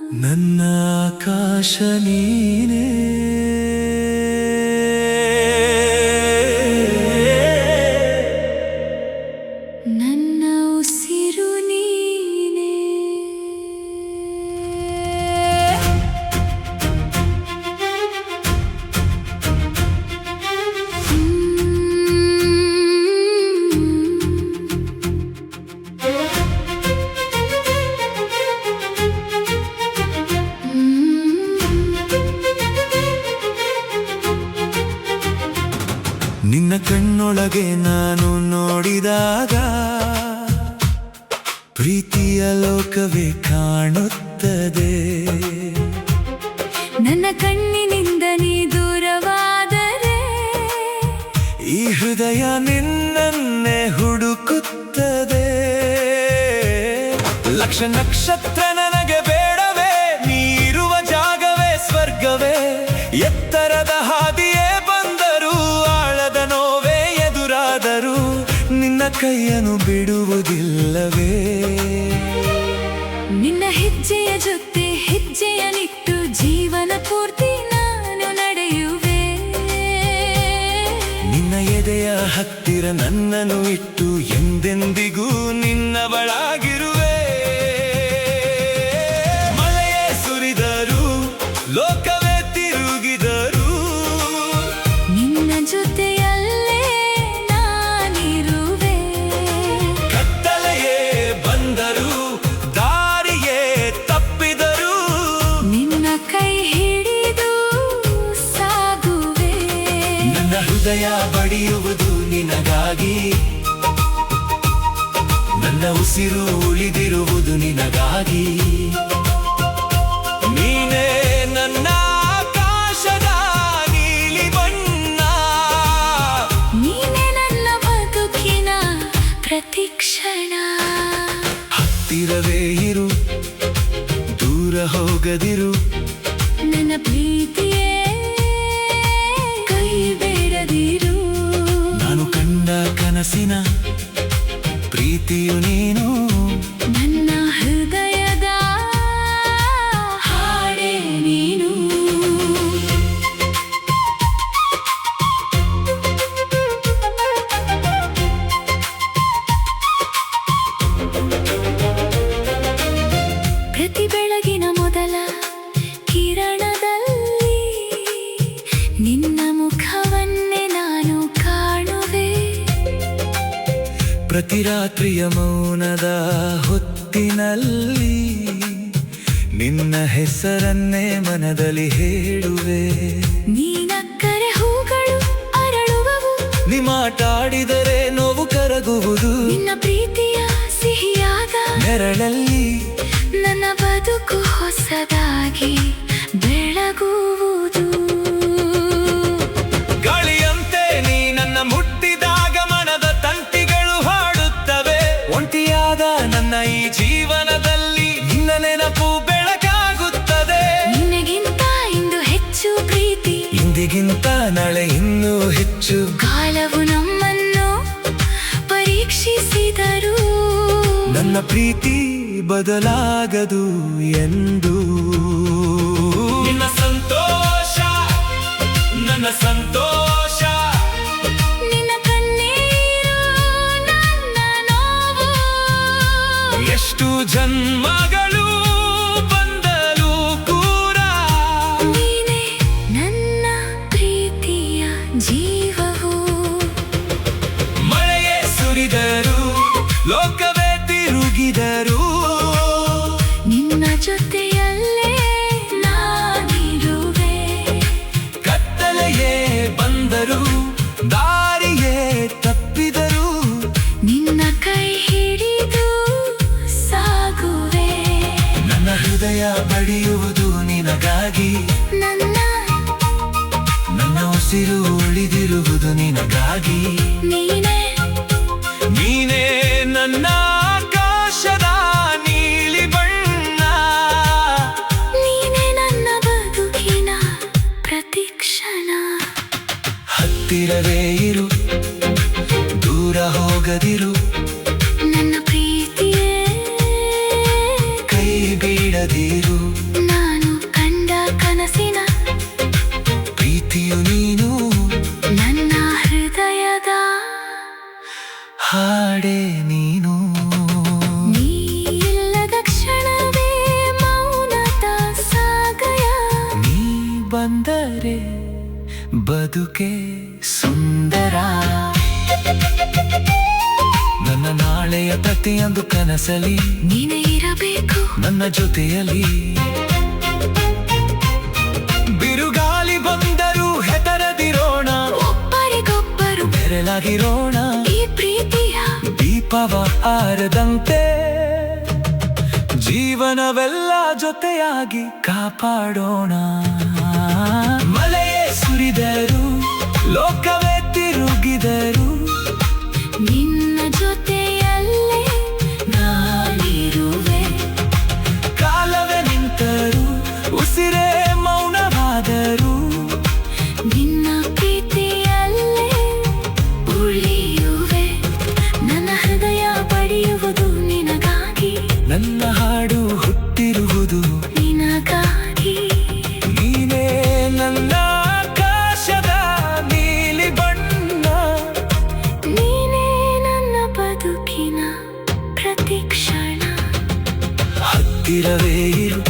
ನನ್ನ ಆಕಾಶ ನೀನೇ ನನ್ನ ಉಸಿರು ನೀನೇ ನಿನ್ನ ಕಣ್ಣೊಳಗೆ ನಾನು ನೋಡಿದಾಗ ಪ್ರೀತಿಯ ಲೋಕವೇ ಕಾಣುತ್ತದೆ. ನನ್ನ ಕಣ್ಣಿನಿಂದ ನೀ ದೂರವಾದರೆ ಈ ಹೃದಯ ನಿನ್ನನ್ನೇ ಹುಡುಕುತ್ತದೆ. ಲಕ್ಷ ನಕ್ಷತ್ರ ನನಗೆ ಬೇಡವೇ, ನೀರುವ ಜಾಗವೇ ಸ್ವರ್ಗವೇ. ಎತ್ತರದ ಹಾದಿಯೇ ಬಂದರೂ ಆಳದ ನೋವೇ ಎದುರಾದರೂ ನಿನ್ನ ಕೈಯನ್ನು ಬಿಡುವುದಿಲ್ಲವೇ. ನಿನ್ನ ಹೆಜ್ಜೆಯ ಜೊತೆ ಹೆಜ್ಜೆಯನ್ನಿಟ್ಟು ಜೀವನ ಪೂರ್ತಿ ನಾನು ನಡೆಯುವೆ. ನಿನ್ನ ಎದೆಯ ಹತ್ತಿರ ನನ್ನನ್ನು ಇಟ್ಟು ಎಂದೆಂದಿಗೂ ನಿನ್ನವಳಾಗಿರುವೆ. ಮಳೆಯೇ ಸುರಿದರು ಲೋಕವೇ ತಿರುಗಿದರು ನಿನ್ನ ಜೊತೆಯಲ್ಲೇ ನಾನಿರುವೆ. ಕತ್ತಲೆಯೇ ಬಂದರು ದಾರಿಯೇ ತಪ್ಪಿದರು ನಿನ್ನ ಕೈ ಹಿಡಿದು ಸಾಗುವೆ. ನನ್ನ ಹೃದಯ ಬಡಿಯುವುದು ನಿನಗಾಗಿ, ನನ್ನ ಉಸಿರು ಉಳಿದಿರುವುದು ನಿನಗಾಗಿ. ನೀನೇ ನನ್ನ ಆಕಾಶದ ನೀಲಿ ಬಣ್ಣ, ನೀನೇ ನನ್ನ ಬದುಕಿನ ಪ್ರತಿಕ್ಷಣ. ಹತ್ತಿರವೇ ಇರು ದೂರ ಹೋಗದಿರು ನನ್ನ ಪ್ರೀತಿಯೇ ಕೈ ಬೇಡದಿರು. ನಾನು ಕಂಡ ಕನಸಿನ ಪ್ರೀತಿಯು ನೀನು. ನನ್ನ ಹೃದಯದ ಹಾಡೇ ನೀನು. ಪ್ರತಿ ಬೆಳಗಿನ ಮೊದಲ ಕಿರಣದಲ್ಲಿ ನಿನ್ನ ಮುಖವನ್ನೇ ನಾನು ಕಾಣುವೆ. ಪ್ರತಿ ರಾತ್ರಿಯ ಮೌನದ ಹೊತ್ತಿನಲ್ಲಿ ನಿನ್ನ ಹೆಸರನ್ನೇ ಮನದಲ್ಲಿ ಹೇಳುವೆ. ನೀನಕ್ಕರೆ ಹೂಗಳು ಅರಳುವವು, ನೀ ಮಾತಾಡಿದರೆ ನೋವು ಕರಗುವುದು. ನಿನ್ನ ಪ್ರೀತಿಯ ಸಿಹಿಯಾದ ನೆರಳಲ್ಲಿ ನನ್ನ ಬದುಕು ಹೊಸದಾಗಿ ಬೆಳಗುವುದು. ಗಾಳಿಯಂತೆ ನೀ ನನ್ನ ಮುಟ್ಟಿದಾಗ ಮನದ ತಂತಿಗಳು ಹಾಡುತ್ತವೆ. ಒಂಟಿಯಾದ ನನ್ನ ಈ ಜೀವನದಲ್ಲಿ ನಿನ್ನ ನೆನಪು ಬೆಳಕಾಗುತ್ತದೆ. ನಿನಗಿಂತ ಇಂದು ಹೆಚ್ಚು ಪ್ರೀತಿ, ಇಂದಿಗಿಂತ ನಾಳೆ ಇನ್ನೂ ಹೆಚ್ಚು. ಕಾಲವು ನಮ್ಮನ್ನು ಪರೀಕ್ಷಿಸಿದರು ನನ್ನ ಪ್ರೀತಿ ಬದಲಾಗದು ಎಂದು. ನಿನ್ನ ಸಂತೋಷ ನನ್ನ ಸಂತೋಷ, ನಿನ್ನ ಕಣ್ಣೀರು ನನ್ನ ನೋವು. ಎಷ್ಟು ಜನ್ಮಗಳು ಬಂದಲು ಕೂಡ ನೀನೇ ನನ್ನ ಪ್ರೀತಿಯ ಜೀವವು. ಮಳೆಯೇ ಸುರಿದರು ಲೋಕವೇ ತಿರುಗಿದರು ನಿನ್ನ ಜೊತೆಯಲ್ಲೇ ನಾನಿರುವೆ. ಕತ್ತಲೆಯೇ ಬಂದರು ದಾರಿಯೇ ತಪ್ಪಿದರು ನಿನ್ನ ಕೈ ಹಿಡಿದು ಸಾಗುವೆ. ನನ್ನ ಹೃದಯ ಬಡಿಯುವುದು ನಿನಗಾಗಿ, ನನ್ನ ಉಸಿರು ಉಳಿದಿರುವುದು ನಿನಗಾಗಿ. ನೀನೇ ನೀನೇ ನನ್ನ ಆಕಾಶದ ನೀಲಿ ಬಣ್ಣ, ನೀನೇ ನನ್ನ ಬದುಕಿನ ಪ್ರತಿಕ್ಷಣ. ಹತ್ತಿರವೇ ಇರು ದೂರ ಹೋಗದಿರು ನನ್ನ ಪ್ರೀತಿಯೇ ಕೈ ಬಿಡದಿರು. ಬದುಕೆ ಸುಂದರ. ನನ್ನ ನಾಳೆಯ ಪ್ರತಿಯೊಂದು ಕನಸಲಿ ನೀನೇ ಇರಬೇಕು ನನ್ನ ಜೊತೆಯಲ್ಲಿ. ಬಿರುಗಾಲಿ ಬಂದರೂ ಹೆದರದಿರೋಣ, ಒಬ್ಬರಿಗೊಬ್ಬರು ಬೆರಳಾಗಿರೋಣ. ಈ ಪ್ರೀತಿಯ ದೀಪವ ಆರದಂತೆ ಜೀವನವೆಲ್ಲ ಜೊತೆಯಾಗಿ ಕಾಪಾಡೋಣ. ಮಳೆಯೇ ಸುರಿದರು, ಲೋಕವೇ ತಿರುಗಿದರು, ನಿನ್ನ ಜೊತೆಯಲ್ಲೇ ನಾನಿರುವೆ. ಕಾಲವೇ ನಿಂತರು, ಉಸಿರೇ ಮೌನವಾದರು, ನಿನ್ನ ಪ್ರೀತಿಯಲ್ಲೇ ಉಳಿಯುವೆ. ನನ್ನ ಹೃದಯ ಬಡಿಯುವುದು ನಿನಗಾಗಿ, ನನ್ನ ಹಾಡು ಹುಟ್ಟಿರುವುದು ನಿನಗಾಗಿ. ನೀನೇ ನನ್ನ ಆಕಾಶದ ನೀಲಿ ಬಣ್ಣ, ನೀನೇ ನನ್ನ ಬದುಕಿನ ಪ್ರತಿ ಕ್ಷಣ. ಹತ್ತಿರವೇ ಇರು,